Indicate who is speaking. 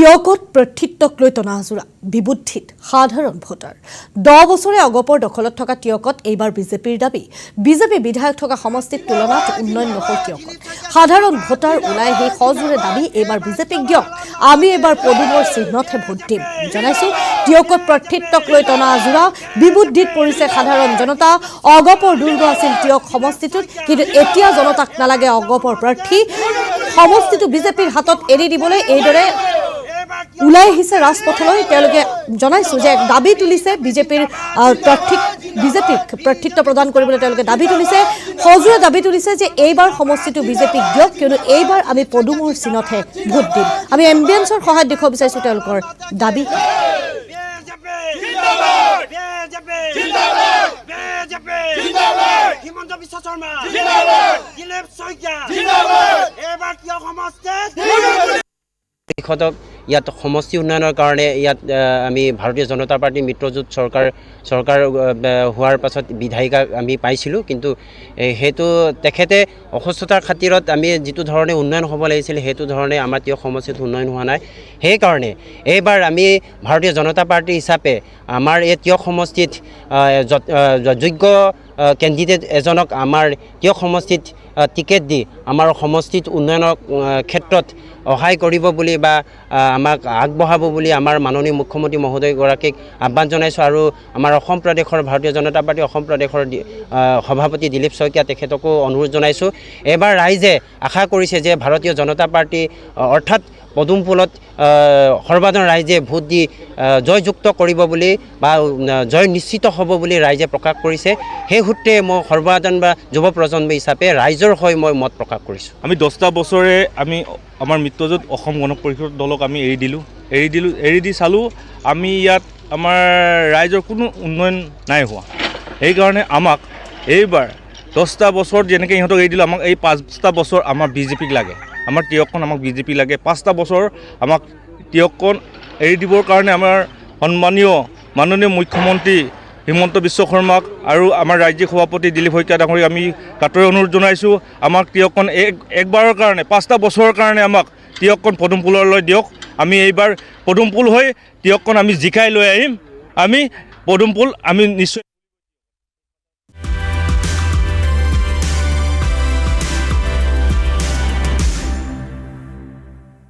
Speaker 1: টিয়কত প্ৰাৰ্থিত্বক লৈ টনাজোৰা বিবুদ্ধিত সাধাৰণ ভোটাৰ 10 বছৰে অগপৰ দখলত থকা টিয়কত এইবাৰ বিজেপিৰ দাবী বিজেপি বিধায়ক থকা সমষ্টিত তুলনাত উন্নয়ন নহল টিয়কত সাধাৰণ ভোটাৰ ওলাই সেই সজোৰে দাবী এইবাৰ বিজেপিক দিয়ক আমি এইবাৰ পদুমৰ চিহ্নতহে ভোট দিম জনাইছো টিয়কত প্ৰাৰ্থিত্বক লৈ টনাজোৰা বিবুদ্ধিত পৰিছে সাধাৰণ জনতা অগপৰ দুৰ্গ আছিল টিয়ক সমষ্টিটোত কিন্তু এতিয়া জনতাক নালাগে অগপৰ প্ৰাৰ্থী সমষ্টিটো বিজেপিৰ হাতত এৰি দিবলৈ এইদৰে উলাই আহিছে ৰাজপথলৈ তেওঁলোকে জনাইছো যে দাবী তুলিছে বিজেপিৰ প্ৰাৰ্থিত্ব প্ৰদান কৰিবলৈ তেওঁলোকে দাবী তুলিছে সজোৰে দাবী তুলিছে যে এইবাৰ সমষ্টিটো বিজেপিক দিয়ক কিয়নো এইবাৰ আমি পদুমৰ চিহ্নতহে ভোট দিম আমি এম্বিয়েন্সৰ সহায়ত দেখুৱাব বিচাৰিছো তেওঁলোকৰ দাবী
Speaker 2: হিমন্ত বিশ্ব শৰ্মা দিলীপ শইকীয়া এবাৰ কিয় সমষ্টিত
Speaker 3: ইয়াত সমষ্টি উন্নয়নৰ কাৰণে ইয়াত আমি ভাৰতীয় জনতা পাৰ্টি মিত্ৰজোঁট চৰকাৰ হোৱাৰ পাছত বিধায়িকা আমি পাইছিলোঁ কিন্তু সেইটো তেখেতে অসুস্থতাৰ খাতিৰত আমি যিটো ধৰণে উন্নয়ন হ'ব লাগিছিল সেইটো ধৰণে আমাৰ টিয়ক সমষ্টিত উন্নয়ন হোৱা নাই সেইকাৰণে এইবাৰ আমি ভাৰতীয় জনতা পাৰ্টি হিচাপে আমাৰ এই টিয়ক সমষ্টিত যোগ্য কেণ্ডিডেট এজনক আমাৰ টিয়ক সমষ্টিত টিকেট দি আমাৰ সমষ্টিত উন্নয়নৰ ক্ষেত্ৰত সহায় কৰিব বুলি বা আমাক আগবঢ়াব বুলি আমাৰ মাননীয় মুখ্যমন্ত্ৰী মহোদয়গৰাকীক আহ্বান জনাইছোঁ আৰু আমাৰ অসম প্ৰদেশৰ ভাৰতীয় জনতা পাৰ্টি অসম প্ৰদেশৰ সভাপতি দিলীপ শইকীয়া তেখেতকো অনুৰোধ জনাইছোঁ এবাৰ ৰাইজে আশা কৰিছে যে ভাৰতীয় জনতা পাৰ্টি অৰ্থাৎ পদুমফুলত সৰ্বাধাৰণ ৰাইজে ভোট দি জয়যুক্ত কৰিব বুলি বা জয় নিশ্চিত হ'ব বুলি ৰাইজে প্ৰকাশ কৰিছে সেই সূত্ৰে মই সৰ্বসাধাৰণ বা যুৱ প্ৰজন্ম হিচাপে ৰাইজৰ হৈ মই মত প্ৰকাশ কৰিছোঁ
Speaker 4: আমি 10টা বছৰে আমি আমাৰ মিত্ৰজোঁট অসম গণ পৰিষদ দলক আমি এৰি দি চালোঁ আমি ইয়াত আমাৰ ৰাইজৰ কোনো উন্নয়ন নাই হোৱা সেইকাৰণে আমাক এইবাৰ 10টা বছৰ যেনেকৈ ইহঁতক এৰি দিলোঁ আমাক এই 5টা বছৰ আমাৰ বিজেপিক লাগে আমাৰ টিয়কখন আমাক বিজেপি লাগে 5টা বছৰ আমাক টিয়কখন এৰি দিবৰ কাৰণে আমাৰ সন্মানীয় মাননীয় মুখ্যমন্ত্ৰী হিমন্ত বিশ্ব শৰ্মাক আৰু আমাৰ ৰাজ্যিক সভাপতি দিলীপ শইকীয়া ডাঙৰীক আমি কাটৰে অনুৰোধ জনাইছোঁ আমাক টিয়কখন একবাৰৰ কাৰণে 5টা বছৰৰ কাৰণে আমাক টিয়কখন পদুমফুললৈ দিয়ক আমি এইবাৰ পদুমফুল হৈ টিয়কখন আমি জিকাই লৈ আহিম আমি পদুমফুল আমি নিশ্চয়